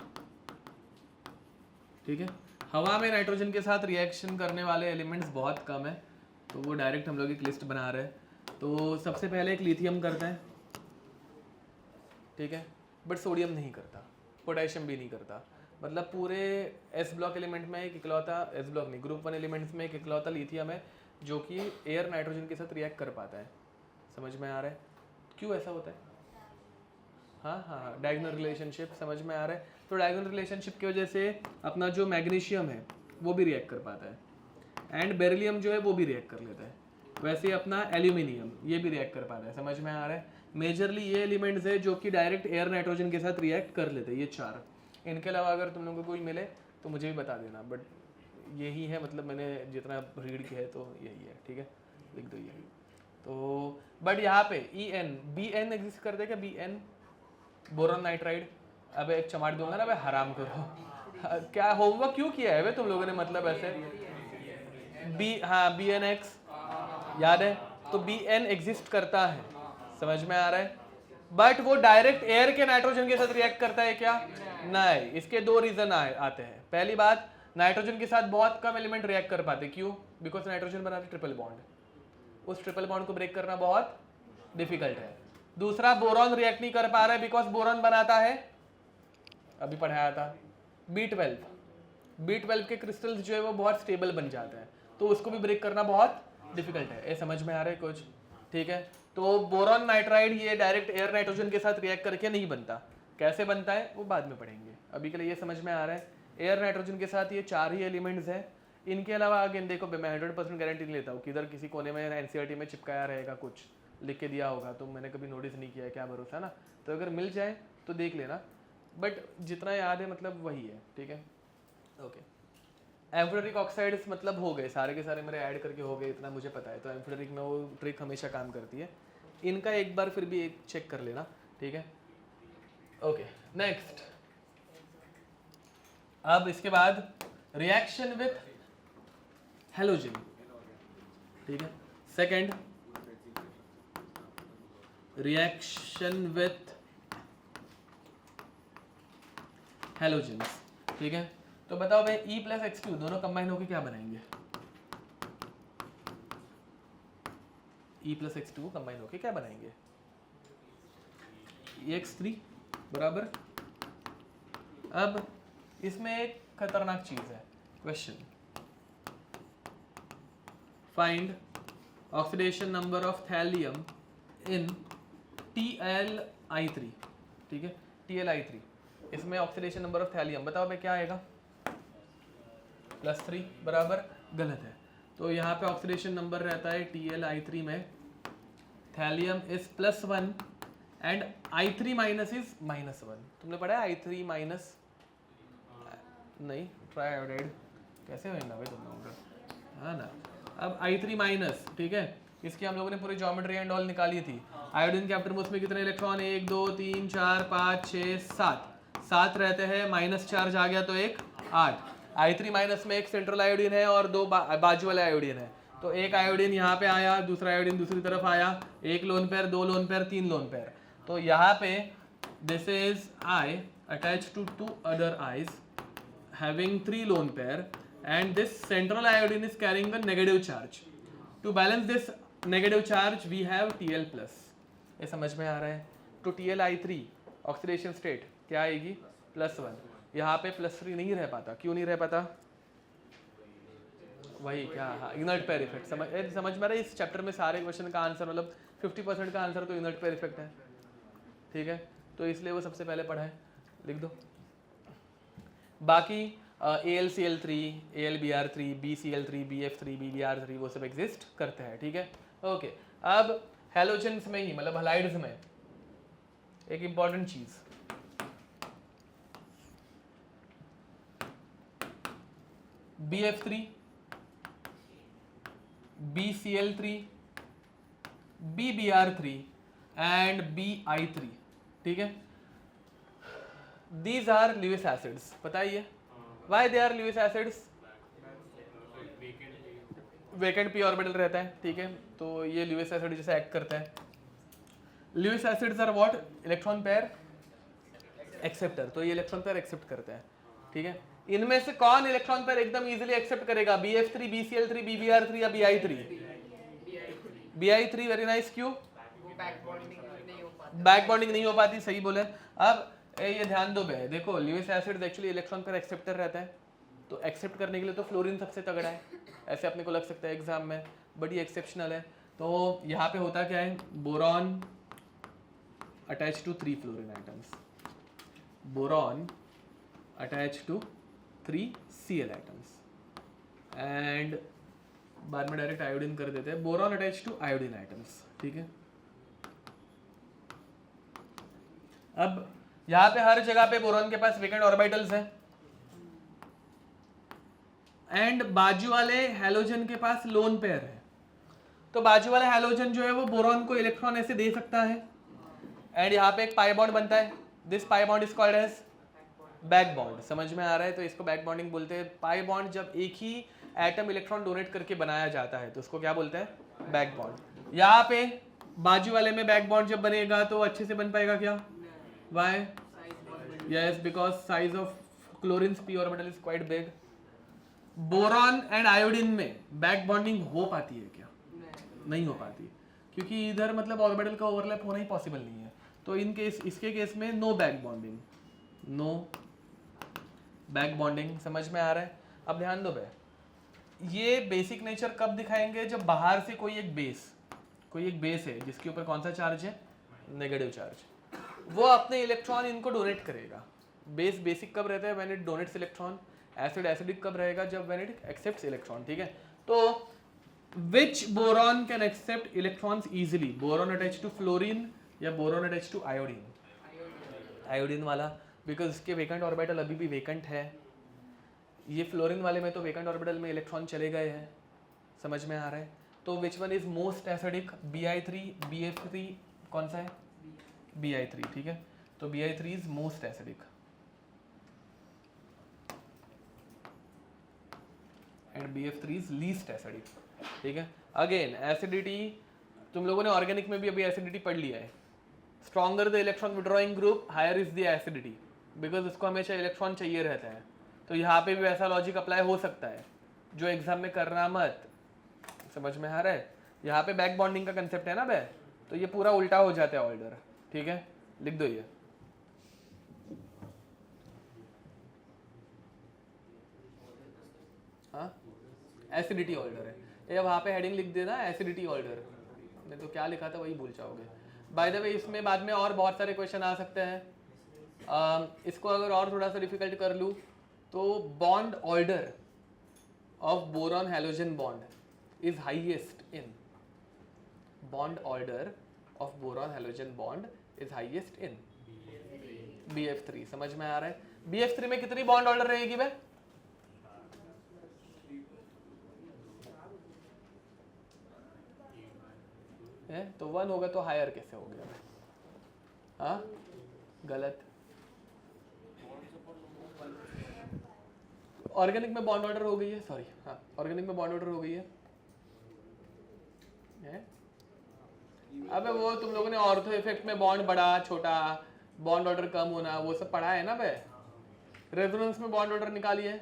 ठीक है हवा में नाइट्रोजन के साथ रिएक्शन करने वाले एलिमेंट्स बहुत कम है, तो वो डायरेक्ट हम लोग एक लिस्ट बना रहे हैं। तो सबसे पहले एक लिथियम करता है, ठीक है, बट सोडियम नहीं करता, पोटेशियम भी नहीं करता। मतलब पूरे एस ब्लॉक एलिमेंट में एक इकलौता, एस ब्लॉक नहीं, ग्रुप 1 एलिमेंट्स में एक इकलौता लिथियम है जो कि एयर नाइट्रोजन के साथ रिएक्ट कर पाता है। समझ में आ रहा है क्यों ऐसा होता है? हाँ हाँ डायगोनल रिलेशनशिप समझ में आ रहा है। तो डायगोनल रिलेशनशिप की वजह से अपना जो मैग्नीशियम है वो भी रिएक्ट कर पाता है, एंड बेरिलियम जो है वो भी रिएक्ट कर लेता है। वैसे अपना एल्यूमिनियम ये भी रिएक्ट कर पाता है। समझ में आ रहा है? मेजरली ये एलिमेंट्स है जो कि डायरेक्ट एयर नाइट्रोजन के साथ रिएक्ट कर लेते हैं, ये 4। इनके अलावा अगर तुम लोगों को कोई मिले तो मुझे भी बता देना, बट यही है, मतलब मैंने जितना रीड किया है तो यही है, ठीक है, लिख दो ये। तो बट यहाँ पे BN एग्जिस्ट करते हैं क्या? BN boron nitride. अब एक चमाट दूंगा ना, भाई हराम करो। क्या होमवर्क क्यों किया है भाई तुम लोगों ने, मतलब ऐसे हाँ BNX याद है, तो BN एग्जिस्ट करता है, समझ में आ रहा है। बट वो डायरेक्ट एयर के नाइट्रोजन के साथ रिएक्ट करता है क्या? नहीं। इसके 2 रीजन आते हैं। पहली बात, नाइट्रोजन के साथ बहुत कम एलिमेंट रिएक्ट कर पाते, क्यों? बिकॉज नाइट्रोजन बनाते ट्रिपल बॉन्ड, उस ट्रिपल बॉन्ड को ब्रेक करना बहुत डिफिकल्ट है। दूसरा, बोरॉन रिएक्ट नहीं कर पा रहा है बिकॉज बोरॉन बनाता है, अभी पढ़ाया था, B12 के क्रिस्टल्स जो है वो बहुत स्टेबल बन जाते हैं, तो उसको भी ब्रेक करना बहुत डिफिकल्ट है। ये समझ में आ रहा है कुछ? ठीक है, तो बोरॉन नाइट्राइड ये डायरेक्ट एयर नाइट्रोजन के साथ रिएक्ट करके नहीं बनता। कैसे बनता है वो बाद में पढ़ेंगे, अभी के लिए ये समझ में आ रहा है। एयर नाइट्रोजन के साथ ये 4 ही एलिमेंट्स हैं। इनके अलावा आगे देखो, मैं 100% गारंटी नहीं लेता हूँ कि इधर किसी कोने में एनसीईआरटी में चिपकाया रहेगा, कुछ लिख के दिया होगा, तो मैंने कभी नोटिस नहीं किया है, क्या भरोसा है ना। तो अगर मिल जाए तो देख लेना, बट जितना याद है मतलब वही है, ठीक है, ओके। एम्फोटेरिक ऑक्साइड्स मतलब हो गए सारे के सारे मेरे ऐड करके हो गए, इतना मुझे पता है। तो एम्फोटेरिक में वो ट्रिक हमेशा काम करती है। इनका एक बार फिर भी एक चेक कर लेना, ठीक है, ओके। नेक्स्ट, अब इसके बाद रिएक्शन विथ हेलोजन, ठीक है। सेकंड, रिएक्शन विथ हेलोजन्स, ठीक है। तो बताओ भाई, E + X2 दोनों कंबाइन होकर क्या बनाएंगे? E + X2 कंबाइन होकर क्या बनाएंगे? EX3 बराबर। अब इसमें एक खतरनाक चीज है, question, find oxidation number of thallium in TLI3, ठीक है, TLI3। इसमें ऑक्सीडेशन नंबर ऑफ थैलियम बताओ भाई क्या आएगा? +3 बराबर, गलत है। तो यहाँ पे ऑक्सीडेशन नंबर रहता है TLI3 में, thallium is +1 and I3 minus is -1। तुमने पढ़ा है I3 माइनस? नहीं, ट्राइआयोडाइड कैसे होगा भाई तुम लोगों का, हाँ ना। अब I3 माइनस, ठीक है, इसकी हम लोगों ने पूरी ज्योमेट्री एंड ऑल निकाली थी। आयोडीन के एटॉम में कितने इलेक्ट्रॉन? 1 2 3 4 5 6 7 रहते हैं, माइनस चार्ज आ गया तो 1 8। I3 माइनस में एक सेंट्रल आयोडीन है और 2 बाजू वाले आयोडीन है, तो एक आयोडीन यहाँ पे आया, दूसरा आयोडीन दूसरी तरफ आया, 1 lone pair 2 lone pair 3 lone pair. तो यहाँ पे this is I attached to 2 other I's having 3 lone pair and this central iodine is carrying the negative charge. To balance this negative charge we have Tl+। ये समझ में आ रहा है? तो TLI3 ऑक्सीडेशन स्टेट क्या आएगी? +1। यहाँ पे +3 नहीं रह पाता, क्यों नहीं रह पाता? वही क्या, हाँ, इनर्ट पेयर इफेक्ट। समझ में आ रहा है? इस चैप्टर में सारे क्वेश्चन का आंसर, मतलब 50% का आंसर तो इनर्ट पेयर इफेक्ट है, ठीक है, तो इसलिए वो सबसे पहले पढ़ा है, लिख दो। बाकी AlCl3, AlBr3, BCl3, BF3, BBr3 वो सब एग्जिस्ट करते हैं, ठीक है, ओके। अब हेलोजेंस में ही, मतलब हलाइड्स में एक इंपॉर्टेंट चीज, BF3, BCl3, BBr3 and BI3, ठीक है। These are Lewis acids, पता है ये? Why they are Lewis acids? Vacant p orbital रहता है, ठीक है, तो ये Lewis acid जैसे एक्ट करता है। Lewis acids are what? Electron pair acceptor, तो ये इलेक्ट्रॉन पेयर एक्सेप्ट करते हैं, ठीक है। इनमें से कौन इलेक्ट्रॉन पेयर एकदम इजीली एक्सेप्ट करेगा? BF3, BCl3, BBr3 या BI3? BI3, very nice. क्यों? बैक बॉन्डिंग नहीं हो पाती, सही बोले। अब ये ध्यान दो बे, देखो Lewis acid actually electron pair acceptor रहता है, तो एक्सेप्ट करने के लिए तो फ्लोरीन सबसे तगड़ा है, ऐसे अपने को लग सकता है एग्जाम में, बट ये एक्सेप्शनल है। तो यहाँ पे होता क्या है? Boron attach to 3 fluorine atoms, boron attach to 3 Cl atoms, and बाद में डायरेक्ट आयोडीन कर देते हैं, boron attach to iodine atoms, ठीक है। अब यहाँ पे हर जगह पे बोरॉन के पास वेकेंट ऑर्बिटल्स हैं एंड बाजू वाले हैलोजन के पास लोन पेयर है। तो बाजू वाला हैलोजन जो है वो बोरॉन को इलेक्ट्रॉन ऐसे दे सकता है एंड यहाँ पे एक पाई बॉन्ड बनता है। This pi bond is called as back bond. समझ में आ रहा है? तो इसको बैक बॉन्डिंग बोलते हैं। पाई बॉन्ड जब एक ही एटम इलेक्ट्रॉन डोनेट करके बनाया जाता है तो उसको क्या बोलते हैं? Back bond. यहाँ पे बाजू वाले में बैक बॉन्ड जब बनेगा तो अच्छे से बन पाएगा क्या? Why? Yes, because size of chlorine p orbital is quite big. Boron and iodine में बैक बॉन्डिंग हो पाती है क्या? नहीं हो पाती, क्योंकि इधर मतलब ऑर्बिटल का ओवरलैप होना ही पॉसिबल नहीं है। तो इन केस, इसके केस में no back bonding, no back bonding. समझ में आ रहा है? अब ध्यान दो भाई, ये बेसिक नेचर कब दिखाएंगे? जब बाहर से कोई एक बेस है जिसके ऊपर कौन सा चार्ज है? Negative charge. वो अपने इलेक्ट्रॉन इनको डोनेट करेगा। बेसिक कब रहता है? When it donates electron. Acidic कब रहेगा? जब व्हेन इट एक्सेप्ट्स इलेक्ट्रॉन। ठीक है, तो which boron can accept electrons easily? Boron attach to fluorine या boron attach to iodine? Iodine वाला, बिकॉज इसके वेकेंट ऑर्बिटल अभी भी वेकेंट है। ये फ्लोरीन वाले में तो वेकेंट ऑर्बिटल में इलेक्ट्रॉन चले गए हैं। समझ में आ रहा है? तो विच one is most acidic? Bi3, BF3 कौन सा है? Bi3। ठीक है, तो Bi3 is most acidic and BF3 is least acidic. ठीक है, अगेन एसिडिटी तुम लोगों ने ऑर्गेनिक में भी अभी एसिडिटी पढ़ लिया है। Stronger the electron withdrawing group, higher is the acidity, because उसको हमेशा इलेक्ट्रॉन चाहिए रहता है। तो यहाँ पे भी वैसा लॉजिक अप्लाई हो सकता है जो एग्जाम में करना मत। समझ में आ रहा है? यहाँ पे बैक बॉन्डिंग का कंसेप्ट है ना बे, तो ये पूरा उल्टा हो जाता है ऑर्डर। ठीक है, लिख दो ये। हाँ, एसिडिटी ऑर्डर है ये। वहाँ पे हेडिंग लिख देना एसिडिटी ऑर्डर, नहीं तो क्या लिखा था वही भूल जाओगे। बाय द वे इसमें बाद में और बहुत सारे क्वेश्चन आ सकते हैं। इसको अगर और थोड़ा सा डिफिकल्ट कर लूँ तो bond order of boron halogen bond is highest in, bond order of boron halogen bond is highest in BF3। समझ में आ रहा है? BF3 में कितनी बॉन्ड ऑर्डर रहेगी बे? तो 1 होगा तो हायर कैसे हो गया? हाँ, गलत। ऑर्गेनिक में बॉन्ड ऑर्डर हो गई है, सॉरी, हाँ ऑर्गेनिक में बॉन्ड ऑर्डर हो गई है। अबे वो तुम लोगों ने ऑर्थो इफेक्ट में बॉन्ड बड़ा छोटा, बॉन्ड ऑर्डर कम होना, वो सब पढ़ा है ना बे। रेजोनेंस में बॉन्ड ऑर्डर निकालिए।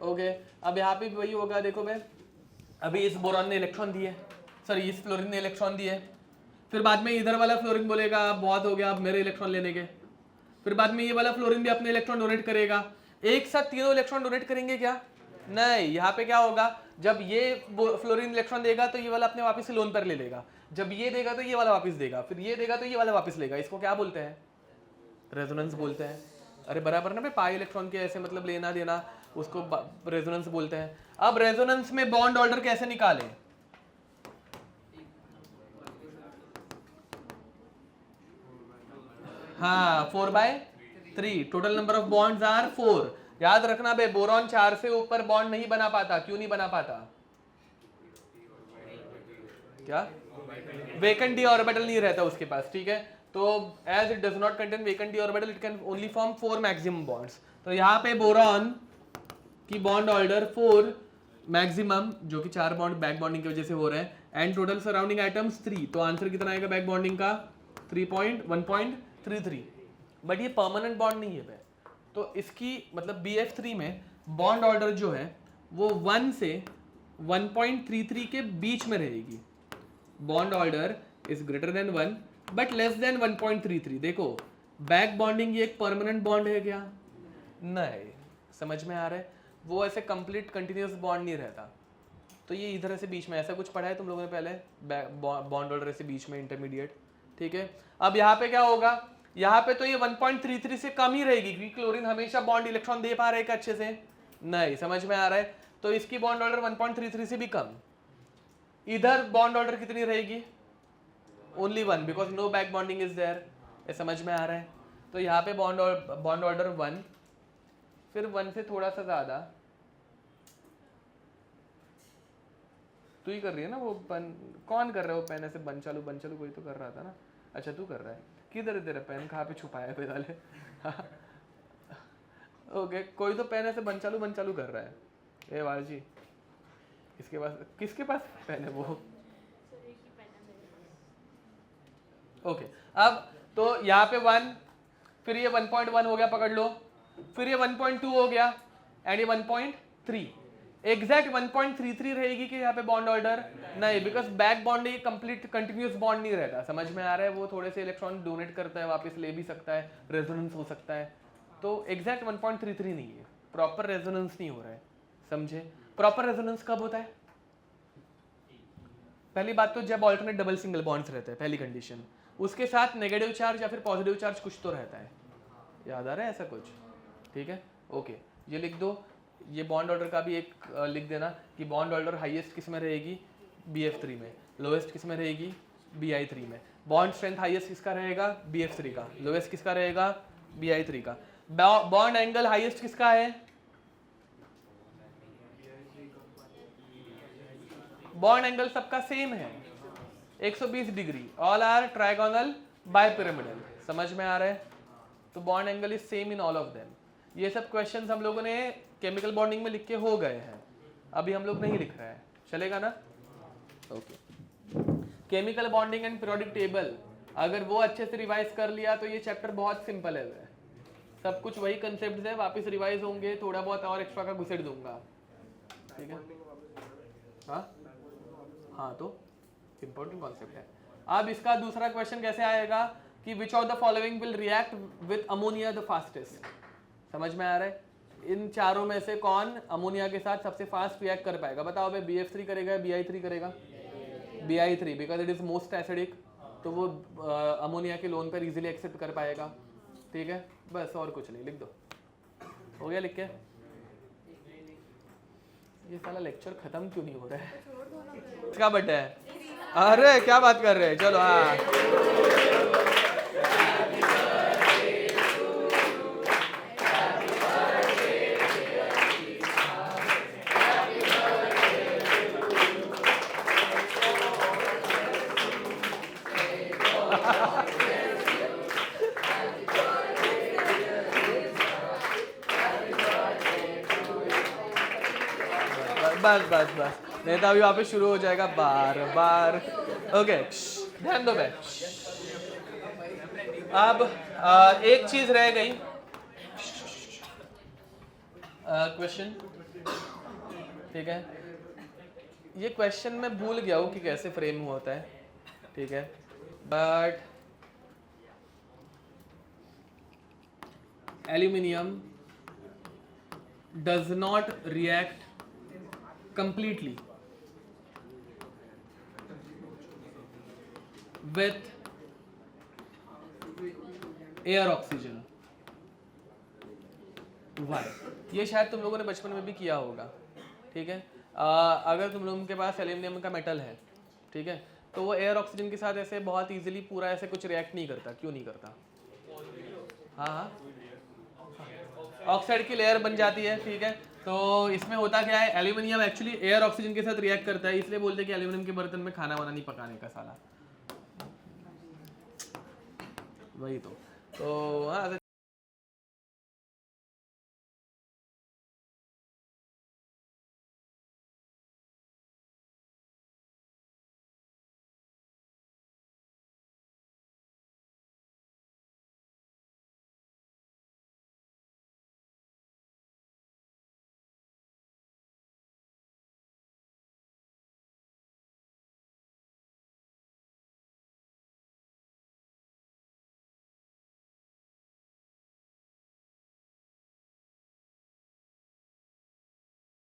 ओके, अब यहाँ पे वही होगा। देखो बे, अभी इस बोरॉन ने इलेक्ट्रॉन दिए, सॉरी इस फ्लोरीन ने इलेक्ट्रॉन दिए, फिर बाद में इधर वाला फ्लोरीन बोलेगा बहुत हो गया अब मेरे इलेक्ट्रॉन लेने के, फिर बाद में ये वाला फ्लोरीन भी अपने इलेक्ट्रॉन डोनेट करेगा। एक साथ तीनों इलेक्ट्रॉन डोनेट करेंगे क्या? नहीं, यहाँ पे क्या होगा, जब ये फ्लोरीन इलेक्ट्रॉन देगा तो ये वाला अपने वापस से लोन पर ले लेगा, जब ये देगा तो ये वाला वापस देगा, फिर ये देगा तो ये वाला वापस लेगा। इसको क्या बोलते हैं? रेजोनेंस बोलते हैं। अरे बराबर ना, पाई इलेक्ट्रॉन के ऐसे मतलब लेना देना, उसको रेजोनेंस बोलते हैं। अब रेजोनेंस में बॉन्ड ऑर्डर कैसे निकालें? हाँ, 4/3। Total number of bonds are 4। याद रखना बे, बोरॉन 4 से ऊपर बॉन्ड नहीं बना पाता। क्यों नहीं बना पाता? क्या? वेकेंट डी ऑर्बिटल नहीं रहता उसके पास। ठीक है, तो as it does not contain vacant d orbital it can only form 4 maximum bonds. तो यहाँ पे बोरॉन की बॉन्ड ऑर्डर 4 मैक्सिमम, जो कि 4 बॉन्ड बैक बॉन्डिंग की वजह से हो रहे हैं, एंड टोटल सराउंडिंग एटम्स 3। तो आंसर कितना आएगा बैक बॉन्डिंग का? 1.33। बट ये परमानेंट बॉन्ड नहीं है भाई। तो इसकी मतलब BF3 में बॉन्ड ऑर्डर जो है वो 1 से 1.33 के बीच में रहेगी। Bond order is greater than 1 but less than 1.33। देखो, बैक बॉन्डिंग ये एक परमानेंट बॉन्ड है क्या? नहीं। समझ में आ रहा है? वो ऐसे कंप्लीट कंटिन्यूस बॉन्ड नहीं रहता। तो ये इधर ऐसे बीच में ऐसा कुछ पढ़ा है तुम लोगों ने पहले, बॉन्ड ऑर्डर ऐसे बीच में इंटरमीडिएट। ठीक है, अब यहाँ पे क्या होगा? यहाँ पे तो ये 1.33 से कम ही रहेगी, क्योंकि क्लोरीन हमेशा बॉन्ड इलेक्ट्रॉन दे पा रहा है क्या अच्छे से? नहीं। समझ में आ रहा है? तो इसकी बॉन्ड ऑर्डर 1.33 से भी कम। इधर बॉन्ड ऑर्डर कितनी रहेगी? Only 1, because no back bonding is there. समझ में आ रहा है? तो यहाँ पे बॉन्ड ऑर्डर 1, फिर 1 से थोड़ा सा ज़्यादा, तू ही कर रही है ना वो पेन, कौन कर रहा है वो पेन ऐसे बन चालू कोई तो कर रहा था ना, अच्छा तू कर रहा है, किधर है तेरा पेन, कहाँ पे छुपाया पे डाले ओके कोई तो पेन ऐसे बन चालू कर रहा है, ए वाल जी इसके पास, किसके पास पेन है वो, सर एक ही पेन है मेरे पास। ओके अब तो यहाँ पे 1, फिर ये 1.1 हो गया पकड़ लो, फिर ये 1.2 हो गया एंड ये 1.3, एग्जैक्ट 1.33 रहेगी कि यहाँ पे बॉन्ड ऑर्डर नहीं, बिकॉज बैक बॉन्ड ये कंप्लीट कंटिन्यूस बॉन्ड नहीं रहता, समझ में आ रहा है, वो थोड़े से इलेक्ट्रॉन डोनेट करता है, वापस ले भी सकता है, रेजोनेंस हो सकता है, तो एग्जैक्ट 1.33 नहीं है, प्रॉपर रेजोनेंस नहीं हो रहा है, समझे। प्रॉपर रेजोनेंस कब होता है, पहली बात तो जब ऑल्टरनेट डबल सिंगल बॉन्ड्स रहते हैं, पहली कंडीशन, उसके साथ नेगेटिव चार्ज या फिर पॉजिटिव चार्ज कुछ तो रहता है, याद आ रहा है ऐसा कुछ, ठीक है ओके ये लिख दो, ये बॉन्ड ऑर्डर का भी एक लिख देना कि बॉन्ड ऑर्डर हाईएस्ट किस में रहेगी, BF3 में, लोएस्ट किस में रहेगी, BI3 में, बॉन्ड स्ट्रेंथ हाईएस्ट किसका रहेगा, BF3 का, लोएस्ट किसका रहेगा, BI3 का, बॉन्ड एंगल हाईएस्ट किसका है, बॉन्ड एंगल सबका सेम है 120 degree, all are trigonal bipyramidal, समझ में आ रहा है, तो bond angle is same in all of them. ये सब क्वेश्चंस हम लोगों ने केमिकल बॉन्डिंग में लिख के हो गए हैं, अभी हम लोग नहीं लिख रहे हैं, चलेगा ना okay. Chemical bonding and periodic table अगर वो अच्छे से रिवाइज कर लिया तो ये चैप्टर बहुत सिंपल है, सब कुछ वही कंसेप्ट है, वापस रिवाइज होंगे, थोड़ा बहुत और एक्स्ट्रा का घुसेड़ दूंगा, ठीक है हाँ तो इंपॉर्टेंट कॉन्सेप्ट है। अब इसका दूसरा क्वेश्चन कैसे आएगा कि which of the following will react with ammonia the fastest, समझ में आ रहा है, इन चारों में से कौन अमोनिया के साथ सबसे फास्ट रिएक्ट कर पाएगा, बताओ भाई, BF3 करेगा BI3 करेगा, BI3 because it is most acidic, तो वो अमोनिया के लोन पर इजीली एक्सेप्ट कर पाएगा, ठीक है बस और कुछ नहीं, लिख दो, हो गया लिख के, ये साला लेक्चर खत्म क्यों नहीं हो रहा है, इसका बर्थडे है, अरे क्या बात कर रहे हैं, चलो हाँ बस बस बस, नहीं तो अभी वापस शुरू हो जाएगा बार बार, ओके ध्यान दो भाई। अब एक चीज रह गई, क्वेश्चन, ठीक है, ये क्वेश्चन मैं भूल गया हूँ कि कैसे फ्रेम हुआ होता है, ठीक है, but aluminium does not react completely with air oxygen, why? ये शायद तुम लोगों ने बचपन में भी किया होगा, ठीक है, अगर तुम लोगों के पास एल्यूमिनियम का मेटल है, ठीक है, तो वो एयर ऑक्सीजन के साथ ऐसे बहुत इजीली पूरा ऐसे कुछ रिएक्ट नहीं करता, क्यों नहीं करता, हाँ हाँ ऑक्साइड की लेयर बन जाती है, ठीक है, तो इसमें होता क्या है, एल्यूमिनियम एक्चुअली एयर ऑक्सीजन के साथ रिएक्ट करता है, इसलिए बोलते हैं कि एल्यूमिनियम के बर्तन में खाना वाना नहीं पकाने का साला, वही तो हाँ